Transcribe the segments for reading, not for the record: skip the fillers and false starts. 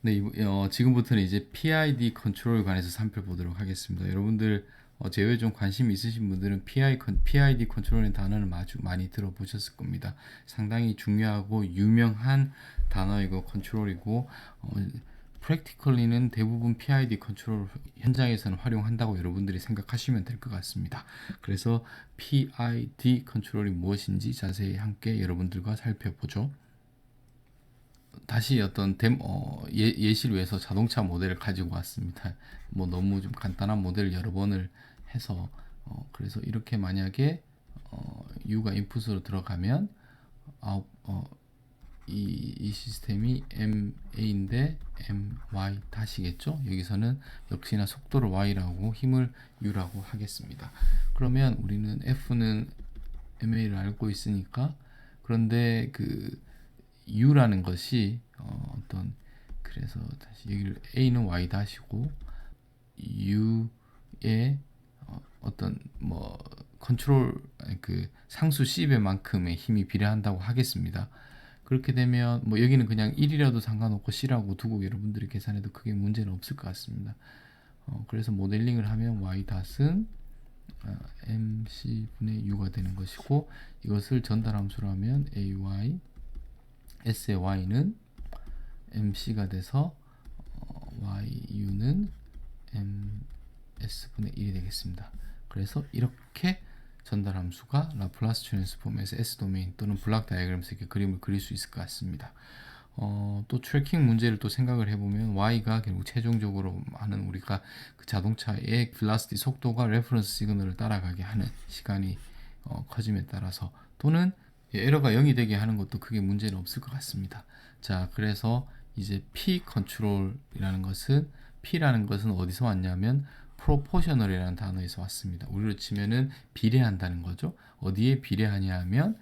네, 지금부터는 이제 PID 컨트롤에 관해서 살펴보도록 하겠습니다. 여러분들 제외 좀 관심 있으신 분들은 PID 컨트롤의 단어는 아주 많이 들어보셨을 겁니다. 상당히 중요하고 유명한 단어이고 컨트롤이고 프랙티컬리는 대부분 PID 컨트롤 현장에서는 활용한다고 여러분들이 생각하시면 될 것 같습니다. 그래서 PID 컨트롤이 무엇인지 자세히 함께 여러분들과 살펴보죠. 다시 예시를 위해서 자동차 모델을 가지고 왔습니다. 뭐 너무 좀 간단한 모델을 여러 번을 해서 그래서 이렇게 만약에 U가 인풋으로 들어가면 이 시스템이 MA인데 MY 다시겠죠? 여기서는 역시나 속도를 Y라고 힘을 U라고 하겠습니다. 그러면 우리는 F는 MA를 알고 있으니까 그런데 그 U라는 것이 그래서 다시 여기를 A는 Y 다시고 U의 어떤 뭐 컨트롤 그 상수 C배만큼의 힘이 비례한다고 하겠습니다. 그렇게 되면 뭐 여기는 그냥 1이라도 상관없고 C라고 두고 여러분들이 계산해도 크게 문제는 없을 것 같습니다. 그래서 모델링을 하면 Y 닷은 MC분의 U가 되는 것이고 이것을 전달함수로 하면 AY S의 Y는 MC가 돼서 YU는 MS분의 1이 되겠습니다. 그래서 이렇게 전달 함수가 라플라스 트랜스폼에서 S 도메인 또는 블락 다이어그램에서 이렇게 그림을 그릴 수 있을 것 같습니다. 또 트래킹 문제를 또 생각을 해보면 Y가 결국 최종적으로 하는 우리가 그 자동차의 velocity 속도가 레퍼런스 시그널을 따라가게 하는 시간이 커짐에 따라서 또는 에러가 0이 되게 하는 것도 크게 문제는 없을 것 같습니다. 자, 그래서 이제 P 컨트롤이라는 것은 P라는 것은 어디서 왔냐면 proportional이라는 단어에서 왔습니다. 우리로 치면은 비례한다는 거죠. 어디에 비례하냐 하면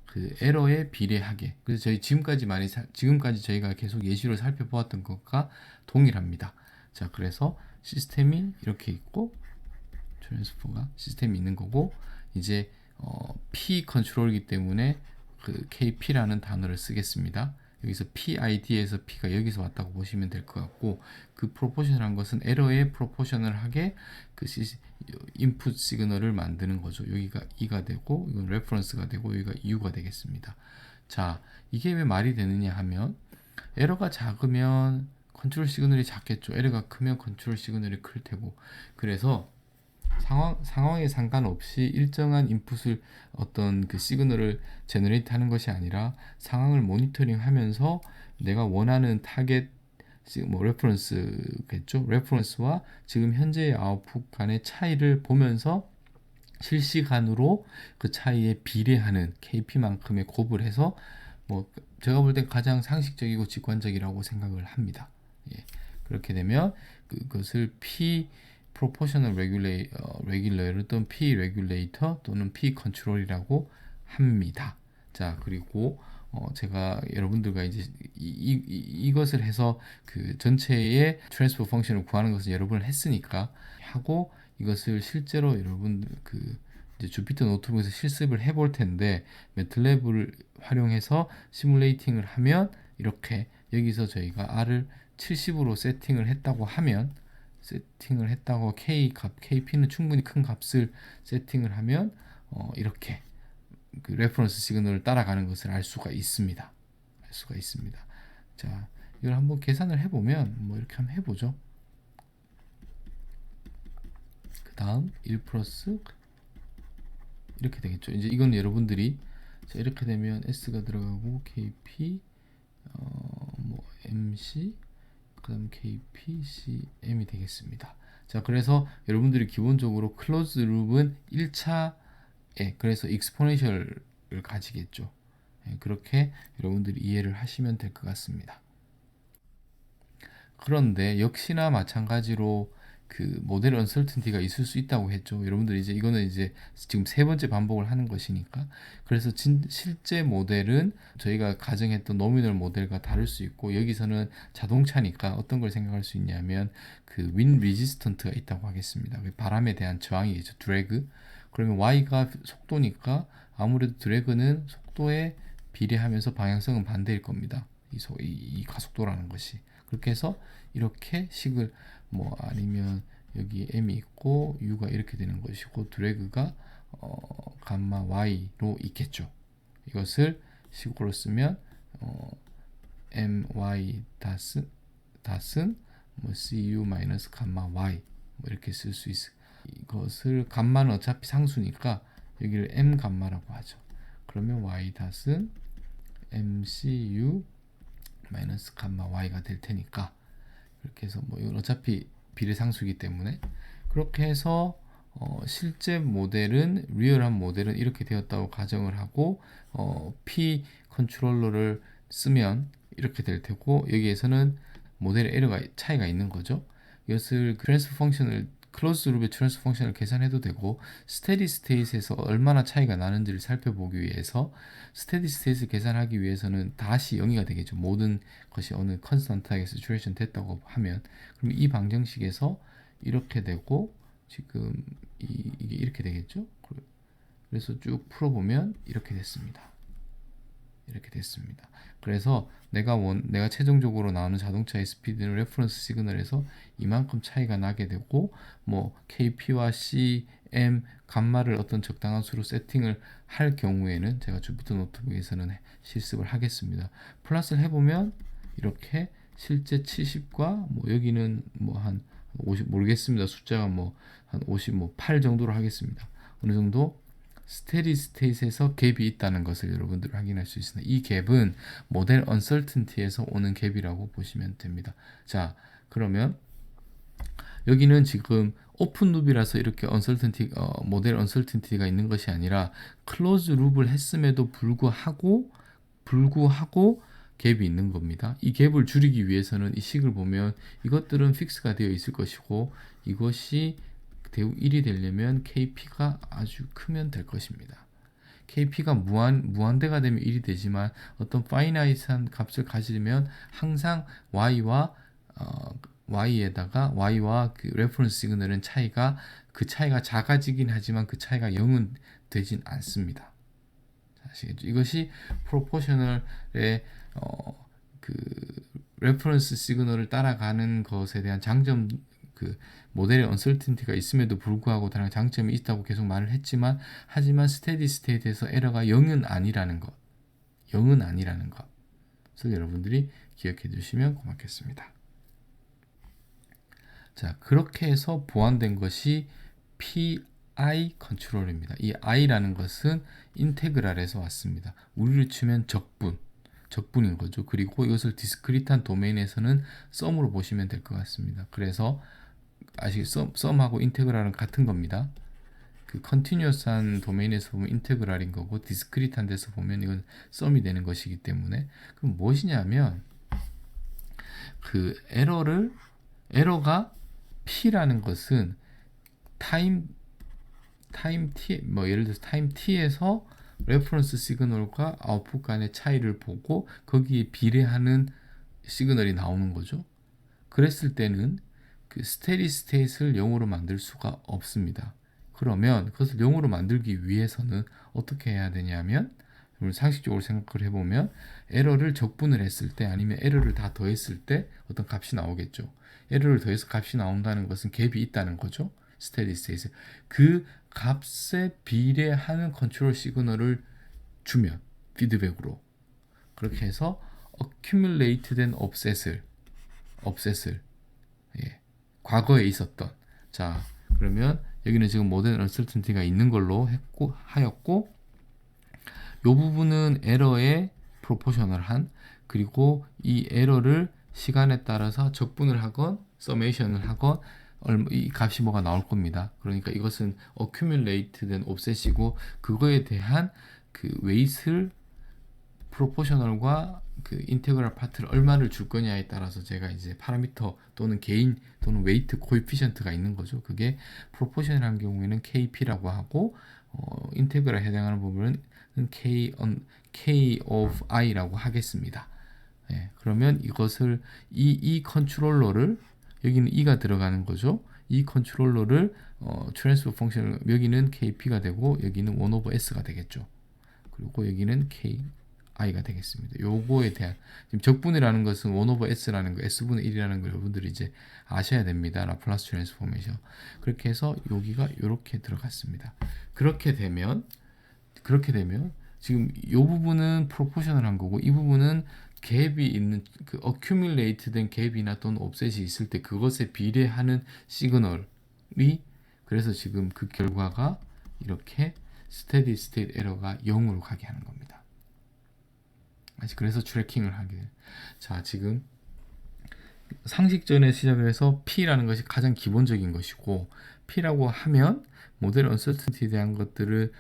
그 에러에 비례하게. 그래서 저희 지금까지 저희가 계속 예시로 살펴보았던 것과 동일합니다. 자, 그래서 시스템이 이렇게 있고 트랜스퍼가 시스템이 있는 거고 이제 P 컨트롤이기 때문에 그 KP라는 단어를 쓰겠습니다. 여기서 PID에서 P가 여기서 왔다고 보시면 될 것 같고 그 프로포션한 것은 에러에 프로포셔널하게 그 인풋 시그널을 만드는 거죠. 여기가 E가 되고 이건 레퍼런스가 되고 여기가 U가 되겠습니다. 자, 이게 왜 말이 되느냐 하면 에러가 작으면 컨트롤 시그널이 작겠죠. 에러가 크면 컨트롤 시그널이 클 테고 그래서 상황에 상관없이 일정한 인풋을 어떤 그 시그널을 제너레이트 하는 것이 아니라 상황을 모니터링 하면서 내가 원하는 타겟 뭐 레퍼런스겠죠. 레퍼런스와 지금 현재의 아웃풋 간의 차이를 보면서 실시간으로 그 차이에 비례하는 KP만큼의 곱을 해서 뭐 제가 볼 땐 가장 상식적이고 직관적이라고 생각을 합니다. 예. 그렇게 되면 그것을 P proportional regulator 또는 P regulator 또는 P control이라고 합니다. 자, 그리고 제가 여러분들과 이제 이것을 해서 그 전체의 트랜스퍼 펑션을 구하는 것을 여러 번 했으니까 하고 이것을 실제로 여러분 그 이제 주피터 노트북에서 실습을 해볼 텐데 매틀랩을 활용해서 시뮬레이팅을 하면 이렇게 여기서 저희가 R을 70으로 세팅을 했다고 KP는 충분히 큰 값을 세팅을 하면 이렇게 그 레퍼런스 시그널을 따라가는 것을 알 수가 있습니다. 자, 이걸 한번 계산을 해보면 뭐 이렇게 한번 해보죠. 그 다음 1 플러스 이렇게 되겠죠. 이제 이건 여러분들이 자, 이렇게 되면 S가 들어가고 KP 뭐 MC 그 다음 KP, CM이 되겠습니다. 자, 그래서 여러분들이 기본적으로 클로즈 룹은 1차에 그래서 익스포넨셜을 가지겠죠. 그렇게 여러분들이 이해를 하시면 될 것 같습니다. 그런데 역시나 마찬가지로 그 모델 언설튼티가 있을 수 있다고 했죠. 여러분들 이제 이거는 이제 지금 세 번째 반복을 하는 것이니까 그래서 실제 모델은 저희가 가정했던 노미널 모델과 다를 수 있고 여기서는 자동차니까 어떤 걸 생각할 수 있냐면 그 윈 리지스턴트가 있다고 하겠습니다. 바람에 대한 저항이겠죠. 드래그. 그러면 Y가 속도니까 아무래도 드래그는 속도에 비례하면서 방향성은 반대일 겁니다. 이 가속도라는 것이. 그렇게 해서 이렇게 식을 뭐 아니면 여기 m이 있고 u가 이렇게 되는 것이고 드래그가 감마 y로 있겠죠. 이것을 식으로 쓰면 my 닷은 뭐 cu 마이너스 감마 y 뭐 이렇게 쓸 수 있어. 이것을 감마는 어차피 상수니까 여기를 m 감마라고 하죠. 그러면 y 닷은 mcu 마이너스 감마 y가 될 테니까, 이렇게 해서 뭐 이건 어차피 비례상수이기 때문에 그렇게 해서 실제 모델은 리얼한 모델은 이렇게 되었다고 가정을 하고 P 컨트롤러를 쓰면 이렇게 될 테고, 여기에서는 모델의 에러가 차이가 있는 거죠. 이것을 트랜스퍼 펑션을 클로즈 룹의 트랜스퍼 펑션을 계산해도 되고, 스테디 스테이트에서 얼마나 차이가 나는지를 살펴보기 위해서 스테디 스테이트를 계산하기 위해서는 다시 0이가 되겠죠. 모든 것이 어느 컨스턴트하게 세츄레이션 됐다고 하면, 그럼 이 방정식에서 이렇게 되고 지금 이게 이렇게 되겠죠. 그래서 쭉 풀어보면 이렇게 됐습니다. 이렇게 됐습니다. 그래서 내가 최종적으로 나오는 자동차의 스피드는 레퍼런스 시그널에서 이만큼 차이가 나게 되고, 뭐 KP와 C, M, 감마를 어떤 적당한 수로 세팅을 할 경우에는 제가 주피터 노트북에서는 실습을 하겠습니다. 플러스를 해보면 이렇게 실제 70과 뭐 여기는 뭐 한 50 모르겠습니다. 숫자가 뭐 한 50, 뭐 8 정도로 하겠습니다. 어느 정도 스테디 스테이트에서 갭이 있다는 것을 여러분들 확인할 수 있습니다. 이 갭은 모델 언설튼티에서 오는 갭이라고 보시면 됩니다. 자, 그러면 여기는 지금 오픈 룹이라서 이렇게 모델 언설튼티가 있는 것이 아니라 클로즈 룹을 했음에도 불구하고 갭이 있는 겁니다. 이 갭을 줄이기 위해서는 이 식을 보면 이것들은 픽스가 되어 있을 것이고, 이것이 대우 1이 되려면 KP가 아주 크면 될 것입니다. KP가 무한대가 되면 1이 되지만 어떤 파이나이트한 값을 가지려면 항상 Y와 그 레퍼런스 시그널은 그 차이가 작아지긴 하지만 그 차이가 0은 되진 않습니다. 아시겠죠? 이것이 프로포셔널의 그 레퍼런스 시그널을 따라가는 것에 대한 장점, 그 모델의 언설튼티가 있음에도 불구하고 다른 장점이 있다고 계속 말을 했지만, 하지만 스테디 스테이트에서 에러가 0은 아니라는 것을 여러분들이 기억해 주시면 고맙겠습니다. 자, 그렇게 해서 보완된 것이 PI 컨트롤입니다. 이 I라는 것은 인테그랄에서 왔습니다. 우리로 치면 적분인 거죠. 그리고 이것을 디스크리트한 도메인에서는 썸으로 보시면 될 것 같습니다. 그래서 썸하고 인테그랄은 같은 겁니다. 그 컨티뉴어스한 도메인에서 보면 인테그랄인 거고, 디스크리트한 데서 보면 이건 썸이 되는 것이기 때문에, 그럼 무엇이냐면 그 에러가 P라는 것은 타임 t, 뭐 예를 들어서 타임 t에서 레퍼런스 시그널과 아웃풋 간의 차이를 보고 거기에 비례하는 시그널이 나오는 거죠. 그랬을 때는 그 스테디 스테이트를 0으로 만들 수가 없습니다. 그러면 그것을 0으로 만들기 위해서는 어떻게 해야 되냐면, 상식적으로 생각을 해보면 에러를 적분을 했을 때 아니면 에러를 다 더했을 때 어떤 값이 나오겠죠. 에러를 더해서 값이 나온다는 것은 갭이 있다는 거죠. 스테디 스테이트. 그 값에 비례하는 컨트롤 시그널을 주면 피드백으로, 그렇게 해서 accumulated offset을 과거에 있었던, 자 그러면 여기는 지금 모델 언설튼티가 있는 걸로 하였고, 이 부분은 에러의 프로포셔널한, 그리고 이 에러를 시간에 따라서 적분을 하건 서메이션을 하건 이 값이 뭐가 나올 겁니다. 그러니까 이것은 accumulated offset이고, 그거에 대한 그 웨이트를 프로포셔널과 그 인테그랄 파트를 얼마를 줄 거냐에 따라서 제가 이제 파라미터 또는 게인 또는 웨이트 코에피션트가 있는 거죠. 그게 프로포셔널한 경우에는 KP라고 하고, 인테그랄에 해당하는 부분은 K of I라고 하겠습니다. 그러면 이것을 이 컨트롤러를, 여기는 E가 들어가는 거죠. 이 컨트롤러를 트랜스퍼 펑션, 여기는 KP가 되고 여기는 1 over S가 되겠죠. 그리고 여기는 K i가 되겠습니다. 요거에 대한 지금 적분이라는 것은 1 over s라는 거, s분의 1이라는 걸 여러분들이 이제 아셔야 됩니다. 라플라스 트랜스포메이션. 그렇게 해서 여기가 이렇게 들어갔습니다. 그렇게 되면 지금 이 부분은 프로포셔널한 거고 이 부분은 갭이 있는 그 어큐뮬레이트된 갭이나 또는 옵셋이 있을 때 그것에 비례하는 시그널이 그래서 지금 그 결과가 이렇게 스테디 스테이트 에러가 0으로 가게 하는 겁니다. 그래서 트래킹을 하게 돼요. 자, 지금 상식전에 시작을 해서 P라는 것이 가장 기본적인 것이고 P라고 하면 모델 언서튼티에 대한 것들을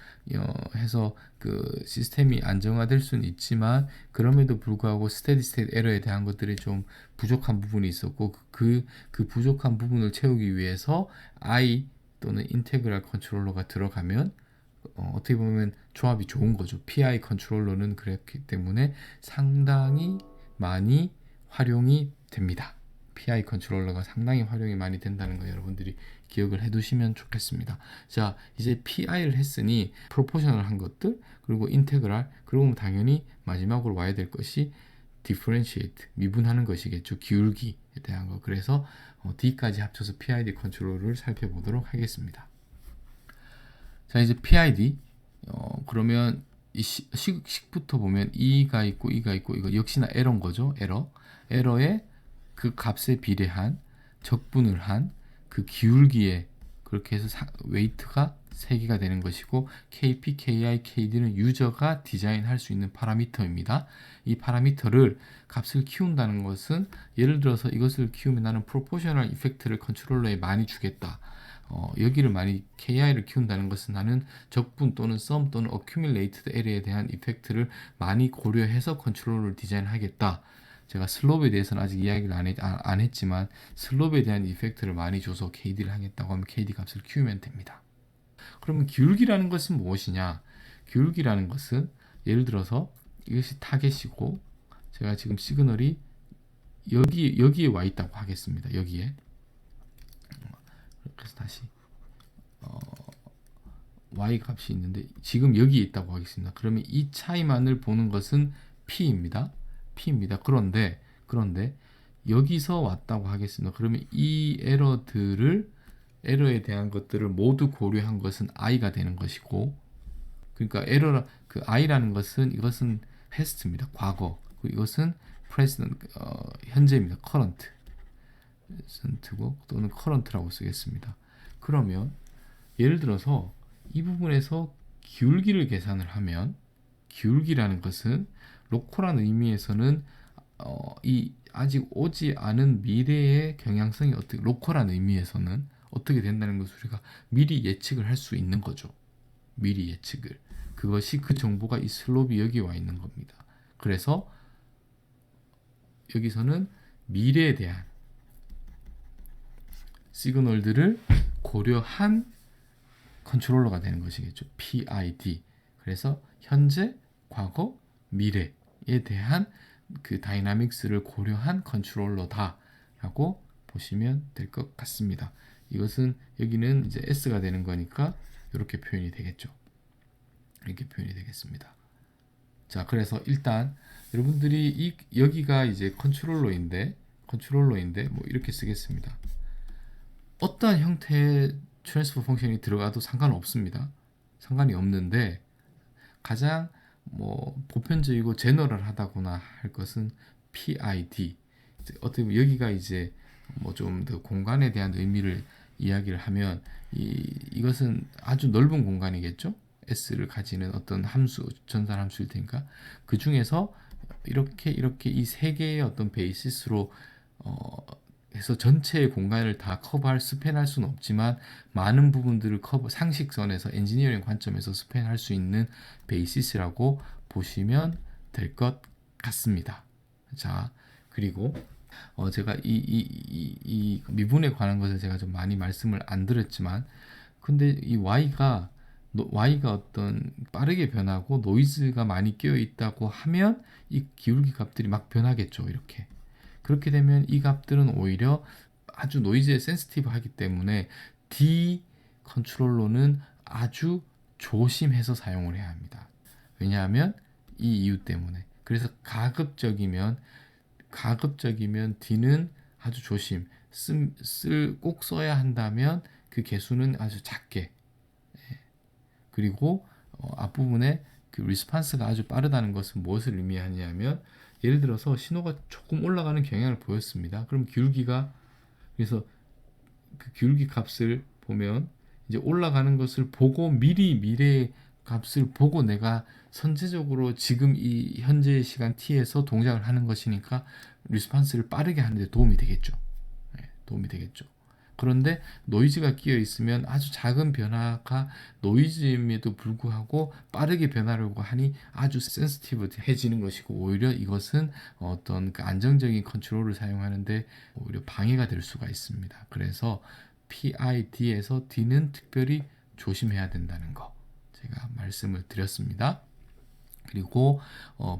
해서 그 시스템이 안정화될 수는 있지만 그럼에도 불구하고 스테디 스테이트 에러에 대한 것들이 좀 부족한 부분이 있었고 그 부족한 부분을 채우기 위해서 I 또는 인테그랄 컨트롤러가 들어가면 어떻게 보면 조합이 좋은 거죠. PI 컨트롤러는 그렇기 때문에 상당히 많이 활용이 됩니다. PI 컨트롤러가 상당히 활용이 많이 된다는 거 여러분들이 기억을 해두시면 좋겠습니다. 자, 이제 PI를 했으니 프로포셔널한 것들 그리고 인테그랄 그리고 당연히 마지막으로 와야 될 것이 differentiate 미분하는 것이겠죠. 기울기에 대한 거. 그래서 D까지 합쳐서 PID 컨트롤러를 살펴보도록 하겠습니다. 자, 이제 PID 그러면 이 식부터 보면 E가 있고 이거 역시나 에러인 거죠. 에러에 그 값에 비례한 적분을 한 그 기울기에 그렇게 해서 웨이트가 3개가 되는 것이고 KP, KI, KD는 유저가 디자인할 수 있는 파라미터입니다. 이 파라미터를 값을 키운다는 것은 예를 들어서 이것을 키우면 나는 프로포셔널 이펙트를 컨트롤러에 많이 주겠다. 여기를 많이 KI를 키운다는 것은 나는 적분 또는 sum 또는 accumulated area에 대한 이펙트를 많이 고려해서 컨트롤러를 디자인하겠다. 제가 슬롭에 대해서는 아직 이야기를 안 했지만 슬롭에 대한 이펙트를 많이 줘서 KD를 하겠다고 하면 KD 값을 키우면 됩니다. 그러면 기울기라는 것은 무엇이냐? 기울기라는 것은 예를 들어서 이것이 타겟이고 제가 지금 시그널이 여기에 와 있다고 하겠습니다. 여기에 그래서 다시 y 값이 있는데 지금 여기에 있다고 하겠습니다. 그러면 이 차이만을 보는 것은 P입니다. 그런데 여기서 왔다고 하겠습니다. 그러면 이 에러에 대한 것들을 모두 고려한 것은 i가 되는 것이고 그러니까 그 i라는 것은 이것은 past입니다. 과거. 이것은 present 현재입니다. current고 또는 current라고 쓰겠습니다. 그러면 예를 들어서 이 부분에서 기울기를 계산을 하면 기울기라는 것은 로컬한 의미에서는 이 아직 오지 않은 미래의 경향성이 어떻게 로컬한 의미에서는 어떻게 된다는 것을 우리가 미리 예측을 할 수 있는 거죠. 미리 예측을. 그것이 그 정보가 이 슬롭이 여기 와 있는 겁니다. 그래서 여기서는 미래에 대한 시그널들을 고려한 컨트롤러가 되는 것이겠죠. PID. 그래서 현재, 과거, 미래에 대한 그 다이나믹스를 고려한 컨트롤러다 라고 보시면 될 것 같습니다. 이것은 여기는 이제 S가 되는 거니까 이렇게 표현이 되겠죠. 이렇게 표현이 되겠습니다. 자, 그래서 일단 여러분들이 여기가 이제 컨트롤러인데 뭐 이렇게 쓰겠습니다. 어떠한 형태의 트랜스퍼 펑션이 들어가도 상관없습니다. 상관이 없는데 가장 보편적이고 제너럴하다거나 할 것은 PID. 어떻게 보면 여기가 이제 좀 더 공간에 대한 의미를 이야기를 하면 이것은 아주 넓은 공간이겠죠. S를 가지는 어떤 함수, 전산 함수일 테니까 그 중에서 이렇게 이 세 개의 어떤 베이시스로 해서 전체의 공간을 다 커버할 스팬할 수는 없지만 많은 부분들을 상식선에서 엔지니어링 관점에서 스팬할 수 있는 베이시스라고 보시면 될 것 같습니다. 자, 그리고 제가 이 미분에 관한 것을 제가 좀 많이 말씀을 안 드렸지만 근데 이 Y가 어떤 빠르게 변하고 노이즈가 많이 끼어 있다고 하면 이 기울기 값들이 막 변하겠죠. 이렇게. 그렇게 되면 이 값들은 오히려 아주 노이즈에 센시티브 하기 때문에 D 컨트롤러는 아주 조심해서 사용을 해야 합니다. 왜냐하면 이 이유 때문에. 그래서 가급적이면 D는 아주 조심, 꼭 써야 한다면 그 개수는 아주 작게. 그리고 앞부분에 그 리스판스가 아주 빠르다는 것은 무엇을 의미하냐면, 예를 들어서 신호가 조금 올라가는 경향을 보였습니다. 그럼 기울기가, 그래서 그 기울기 값을 보면 이제 올라가는 것을 보고 미리 미래의 값을 보고 내가 선제적으로 지금 이 현재 시간 t에서 동작을 하는 것이니까 리스판스를 빠르게 하는 데 도움이 되겠죠. 도움이 되겠죠. 그런데 노이즈가 끼어 있으면 아주 작은 변화가 노이즈임에도 불구하고 빠르게 변화를 하니 아주 센시티브해지는 것이고, 오히려 이것은 어떤 그 안정적인 컨트롤을 사용하는데 오히려 방해가 될 수가 있습니다. 그래서 PID에서 D는 특별히 조심해야 된다는 거 제가 말씀을 드렸습니다. 그리고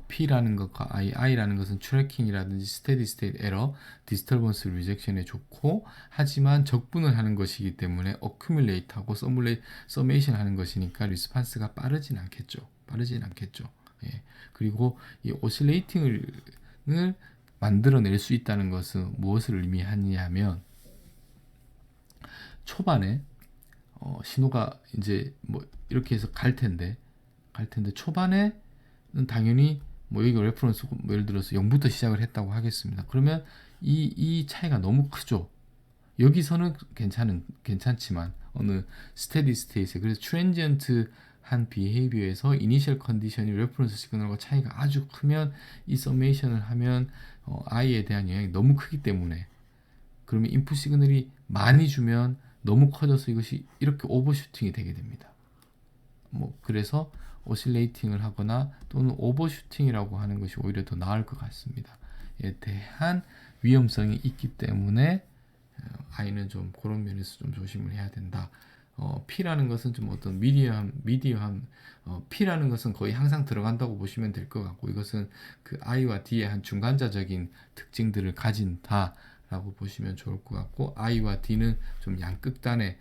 P라는 것과 I라는 것은 트래킹이라든지 스테디 스테이트 에러, 디스터번스 리젝션에 좋고, 하지만 적분을 하는 것이기 때문에 어큐뮬레이트하고 서메이션 하는 것이니까 리스판스가 빠르진 않겠죠. 예. 그리고 이 오실레이팅을 만들어낼 수 있다는 것은 무엇을 의미하냐면, 초반에 신호가 이제 뭐 이렇게 해서 갈 텐데 초반에는 당연히 뭐 여기 레퍼런스 뭐 예를 들어서 0부터 시작을 했다고 하겠습니다. 그러면 이 차이가 너무 크죠. 여기서는 괜찮지만 어느 스테디 스테이트에, 그래서 트랜지언트 한 비헤이비어에서 이니셜 컨디션이 레퍼런스 시그널과 차이가 아주 크면 이 서메이션을 하면 I에 대한 영향이 너무 크기 때문에, 그러면 인풋 시그널이 많이 주면 너무 커져서 이것이 이렇게 오버슈팅이 되게 됩니다. 뭐 그래서 오실레이팅을 하거나 또는 오버슈팅이라고 하는 것이 오히려 더 나을 것 같습니다. 에 대한 위험성이 있기 때문에 I는 좀 그런 면에서 좀 조심을 해야 된다. P라는 것은 좀 어떤 미디어한 P라는 것은 거의 항상 들어간다고 보시면 될 것 같고, 이것은 그 I와 D의 한 중간자적인 특징들을 가진다 라고 보시면 좋을 것 같고, I와 D는 좀 양극단에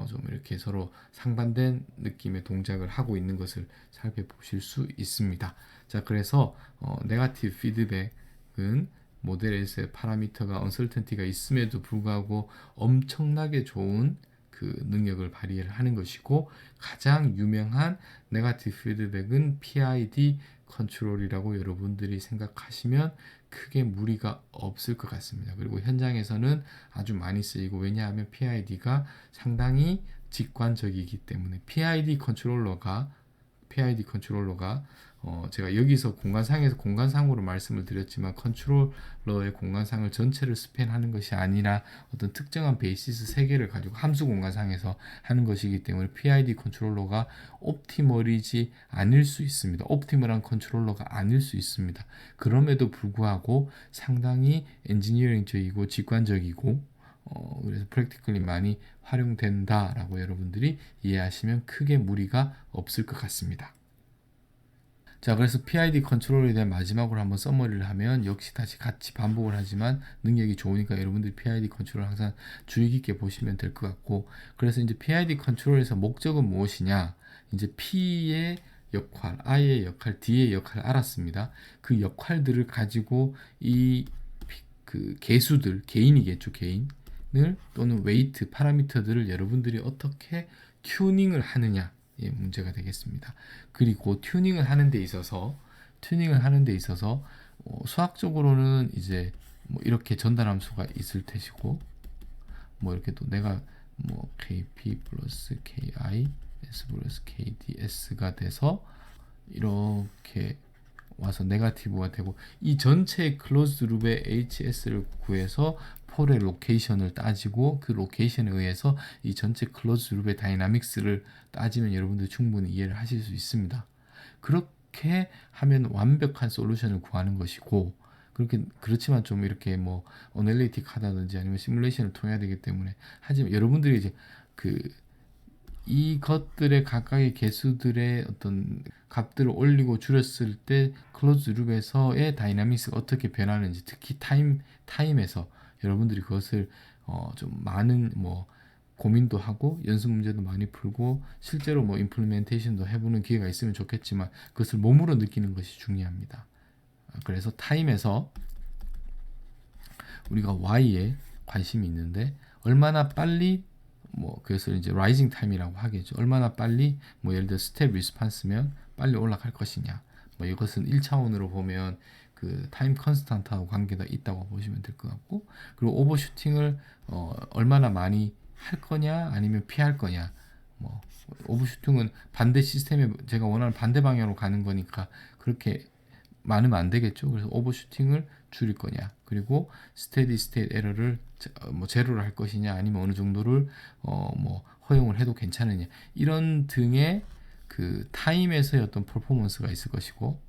좀 이렇게 서로 상반된 느낌의 동작을 하고 있는 것을 살펴보실 수 있습니다. 자, 그래서 네거티브 피드백은 모델에서의 파라미터가 언설턴티가 있음에도 불구하고 엄청나게 좋은 그 능력을 발휘를 하는 것이고, 가장 유명한 네거티브 피드백은 PID 컨트롤이라고 여러분들이 생각하시면 크게 무리가 없을 것 같습니다. 그리고 현장에서는 아주 많이 쓰이고, 왜냐하면 PID가 상당히 직관적이기 때문에. PID 컨트롤러가 제가 여기서 공간상으로 말씀을 드렸지만, 컨트롤러의 공간상을 전체를 스팬하는 것이 아니라 어떤 특정한 베이시스 3개를 가지고 함수 공간상에서 하는 것이기 때문에 PID 컨트롤러가 옵티멀이지 않을 수 있습니다. 옵티멀한 컨트롤러가 아닐 수 있습니다. 그럼에도 불구하고 상당히 엔지니어링적이고 직관적이고, 그래서 프랙티컬리 많이 활용된다라고 여러분들이 이해하시면 크게 무리가 없을 것 같습니다. 자, 그래서 PID 컨트롤에 대한 마지막으로 한번 서머리를 하면, 역시 다시 같이 반복을 하지만 능력이 좋으니까 여러분들이 PID 컨트롤 항상 주의 깊게 보시면 될 것 같고, 그래서 이제 PID 컨트롤에서 목적은 무엇이냐, 이제 P의 역할, I의 역할, D의 역할을 알았습니다. 그 역할들을 가지고 그 개수들, 개인이겠죠, 개인을, 또는 웨이트, 파라미터들을 여러분들이 어떻게 튜닝을 하느냐, 문제가 되겠습니다. 그리고 튜닝을 하는 데 있어서 수학적으로는 이제 뭐 이렇게 전달함수가 있을 테시고, 뭐 이렇게 또 내가 뭐 KP 플러스 KI S 플러스 KDS가 돼서 이렇게 와서 네거티브가 되고, 이 전체 클로즈 룹의 HS를 구해서 폴의 로케이션을 따지고, 그 로케이션에 의해서 이 전체 클로즈 룹의 다이나믹스를 따지면 여러분들 충분히 이해를 하실 수 있습니다. 그렇게 하면 완벽한 솔루션을 구하는 것이고, 그렇지만 좀 이렇게 뭐 어널리틱 하다든지 아니면 시뮬레이션을 통해야 되기 때문에, 하지만 여러분들이 이제 이것들의 각각의 개수들의 어떤 값들을 올리고 줄였을 때 클로즈 룹에서의 다이나믹스가 어떻게 변하는지, 특히 타임에서 여러분들이 그것을 좀 많은 뭐 고민도 하고 연습 문제도 많이 풀고 실제로 뭐 임플리멘테이션도 해보는 기회가 있으면 좋겠지만 그것을 몸으로 느끼는 것이 중요합니다. 그래서 타임에서 우리가 Y에 관심이 있는데 얼마나 빨리 뭐 그래서 이제 라이징 타임이라고 하겠죠. 얼마나 빨리 뭐 예를 들어 스텝 리스판스면 빨리 올라갈 것이냐. 뭐 이것은 1차원으로 보면 그 타임 컨스탄트하고 관계가 있다고 보시면 될 것 같고, 그리고 오버슈팅을 얼마나 많이 할 거냐 아니면 피할 거냐. 뭐 오버슈팅은 반대 시스템에 제가 원하는 반대 방향으로 가는 거니까 그렇게 많으면 안 되겠죠. 그래서 오버슈팅을 줄일 거냐, 그리고 스테디 스테이트 에러를 뭐 제로를 할 것이냐, 아니면 어느 정도를 뭐 허용을 해도 괜찮으냐, 이런 등의 그 타임에서의 어떤 퍼포먼스가 있을 것이고,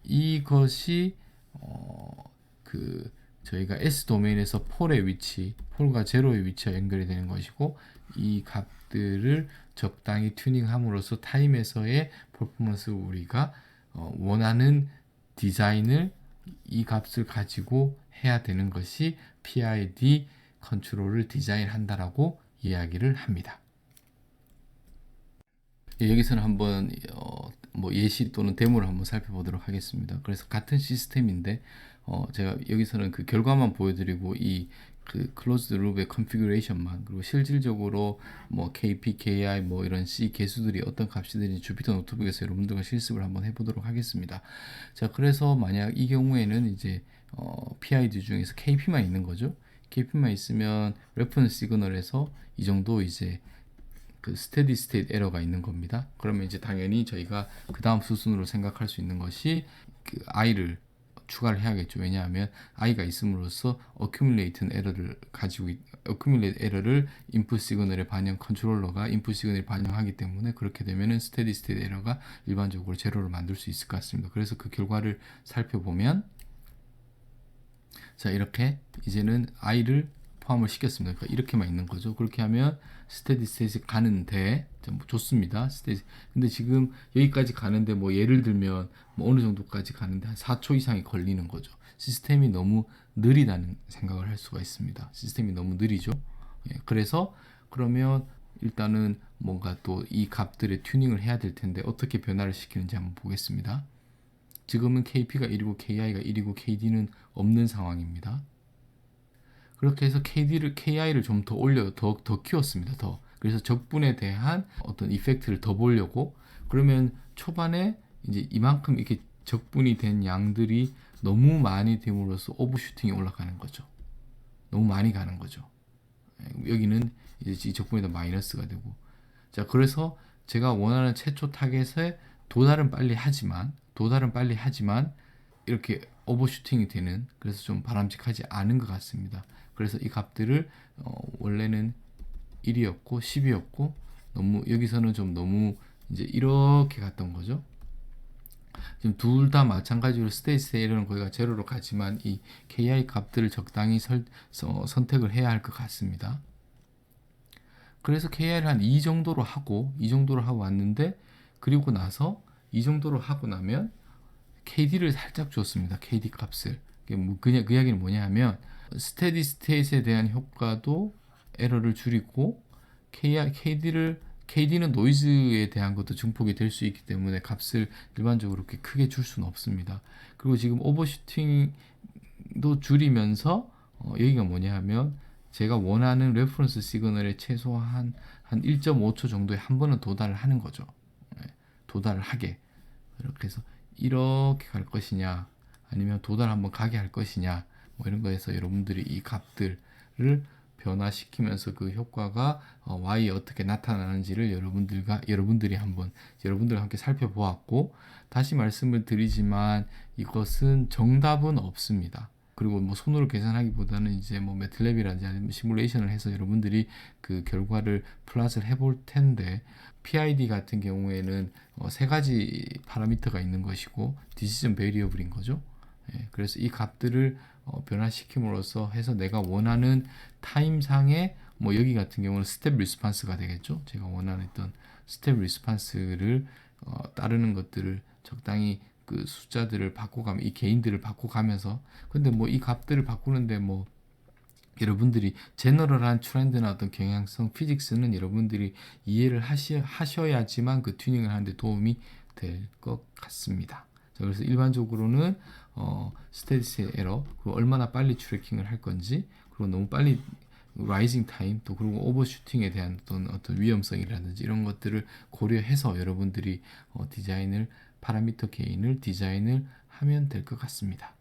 이것이 그 저희가 S 도메인에서 폴의 위치, 폴과 제로의 위치와 연결이 되는 것이고, 이 값들을 적당히 튜닝함으로써 타임에서의 퍼포먼스를 우리가 원하는 디자인을 이 값을 가지고 해야 되는 것이 PID 컨트롤을 디자인한다라고 이야기를 합니다. 여기서는 한번 뭐 예시 또는 데모를 한번 살펴보도록 하겠습니다. 그래서 같은 시스템인데 제가 여기서는 그 결과만 보여드리고 이 그 클로즈드 룹의 컨피그레이션만, 그리고 실질적으로 뭐 KP, KI 뭐 이런 C 개수들이 어떤 값이든지 주피터 노트북에서 여러분들과 실습을 한번 해보도록 하겠습니다. 자, 그래서 만약 이 경우에는 이제 PID 중에서 KP만 있는 거죠. KP만 있으면 레퍼런스 시그널에서 이 정도 이제 그 스테디 스테이트 에러가 있는 겁니다. 그러면 이제 당연히 저희가 그 다음 수순으로 생각할 수 있는 것이 그 i를 추가를 해야겠죠. 왜냐하면 i가 있음으로써 accumulate 에러를 가지고 accumulate 에러를 인풋 시그널에 반영, 컨트롤러가 인풋 시그널에 반영하기 때문에 그렇게 되면은 스테디 스테이트 에러가 일반적으로 제로를 만들 수 있을 것 같습니다. 그래서 그 결과를 살펴보면, 자, 이렇게 이제는 i를 포함을 시켰습니다. 그러니까 이렇게만 있는 거죠. 그렇게 하면 스테디 스테이트 가는데 뭐 좋습니다. 스테디. 근데 지금 여기까지 가는데 뭐 예를 들면 뭐 어느 정도까지 가는데 한 4초 이상이 걸리는 거죠. 시스템이 너무 느리다는 생각을 할 수가 있습니다. 시스템이 너무 느리죠. 예, 그래서 그러면 일단은 뭔가 또 이 값들의 튜닝을 해야 될 텐데 어떻게 변화를 시키는지 한번 보겠습니다. 지금은 KP가 1이고 KI가 1이고 KD는 없는 상황입니다. 그렇게 해서 KI를 좀 더 더 키웠습니다. 더. 그래서 적분에 대한 어떤 이펙트를 더 보려고, 그러면 초반에 이제 이만큼 이렇게 적분이 된 양들이 너무 많이 됨으로써 오버슈팅이 올라가는 거죠. 너무 많이 가는 거죠. 여기는 이제 이 적분에다 마이너스가 되고. 자, 그래서 제가 원하는 최초 타겟에 도달은 빨리 하지만 이렇게 오버슈팅이 되는, 그래서 좀 바람직하지 않은 것 같습니다. 그래서 이 값들을 원래는 1이었고 10이었고 너무 여기서는 좀 너무 이제 이렇게 갔던 거죠. 지금 둘 다 마찬가지로 스테이트 에러는 거기가 제로로 가지만 이 KI 값들을 적당히 선택을 해야 할 것 같습니다. 그래서 KI를 한 이 정도로 하고 왔는데, 그리고 나서 이 정도로 하고 나면 KD를 살짝 줬습니다. KD 값을. 그냥 그 이야기는 뭐냐 하면 스테디 스테이트에 대한 효과도 에러를 줄이고 KD는 노이즈에 대한 것도 증폭이 될 수 있기 때문에 값을 일반적으로 그렇게 크게 줄 수는 없습니다. 그리고 지금 오버슈팅도 줄이면서 여기가 뭐냐 하면 제가 원하는 레퍼런스 시그널에 최소한 한 1.5초 정도에 한 번은 도달을 하는 거죠. 도달을 하게. 이렇게 해서 이렇게 갈 것이냐 아니면 도달 한번 가게 할 것이냐, 뭐 이런 거에서 여러분들이 이 값들을 변화시키면서 그 효과가 Y에 어떻게 나타나는지를 여러분들과 함께 살펴보았고, 다시 말씀을 드리지만 이것은 정답은 없습니다. 그리고 뭐 손으로 계산하기보다는 이제 뭐 매틀랩이라든지 아니면 시뮬레이션을 해서 여러분들이 그 결과를 플랫을 해볼 텐데, PID 같은 경우에는 세 가지 파라미터가 있는 것이고 디시전 베리어블인 거죠. 예, 그래서 이 값들을 변화시킴으로써 해서 내가 원하는 타임상의 뭐 여기 같은 경우는 스텝 리스판스가 되겠죠. 제가 원하는 어떤 스텝 리스판스를 따르는 것들을 적당히 그 숫자들을 바꿔가면 이 개인들을 바꿔가면서, 근데 뭐 이 값들을 바꾸는데 뭐 여러분들이 제너럴한 트렌드나 어떤 경향성 피직스는 여러분들이 이해를 하셔야지만 그 튜닝을 하는데 도움이 될 것 같습니다. 자, 그래서 일반적으로는 스테디스의 에러, 그리고 얼마나 빨리 트래킹을 할 건지, 그리고 너무 빨리 라이징 타임, 또 그리고 오버슈팅에 대한 어떤 위험성이라든지 이런 것들을 고려해서 여러분들이 디자인을 파라미터 게인을 디자인을 하면 될 것 같습니다.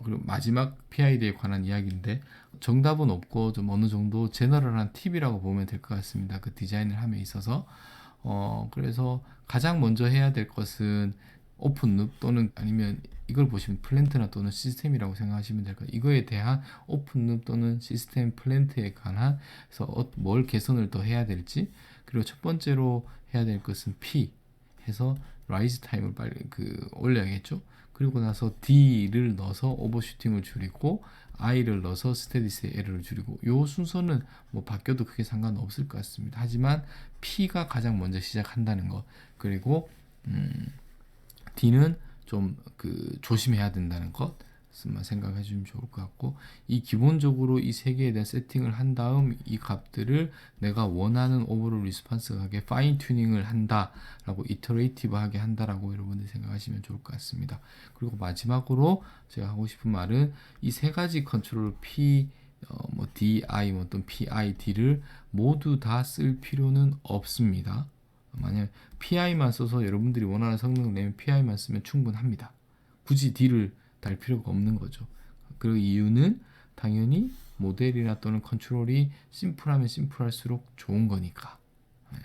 그리고 마지막 PID에 관한 이야기인데 정답은 없고 좀 어느 정도 제너럴한 팁이라고 보면 될 것 같습니다. 그 디자인을 함에 있어서 그래서 가장 먼저 해야 될 것은 오픈룹 또는 아니면 이걸 보시면 플랜트나 또는 시스템이라고 생각하시면 될 거예요. 이거에 대한 오픈룹 또는 시스템 플랜트에 관한 그래서 뭘 개선을 더 해야 될지 그리고 첫 번째로 해야 될 것은 P 해서 라이즈 타임을 빨리 올려야겠죠. 그리고 나서 D를 넣어서 오버슈팅을 줄이고 I를 넣어서 스테디스의 에러를 줄이고 요 순서는 뭐 바뀌어도 크게 상관없을 것 같습니다. 하지만 P가 가장 먼저 시작한다는 것 그리고 D는 좀 조심해야 된다는 것만 생각해 주시면 좋을 것 같고 이 기본적으로 이 세 개에 대한 세팅을 한 다음 이 값들을 내가 원하는 오버롤 리스폰스하게 파인 튜닝을 한다라고 이터레이티브하게 한다라고 여러분들이 생각하시면 좋을 것 같습니다. 그리고 마지막으로 제가 하고 싶은 말은 이 세 가지 컨트롤 P DI 또는 PID를 모두 다 쓸 필요는 없습니다. 만약 PI만 써서 여러분들이 원하는 성능을 내면 PI만 쓰면 충분합니다. 굳이 D를 달 필요가 없는 거죠. 그 이유는 당연히 모델이나 또는 컨트롤이 심플하면 심플할수록 좋은 거니까.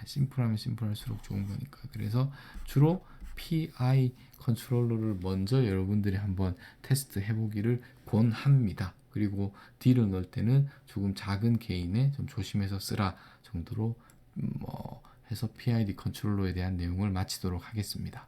심플하면 심플할수록 좋은 거니까. 그래서 주로 PI 컨트롤러를 먼저 여러분들이 한번 테스트 해보기를 권합니다. 그리고 D를 넣을 때는 조금 작은 개인에 좀 조심해서 쓰라 정도로 해서 PID 컨트롤러에 대한 내용을 마치도록 하겠습니다.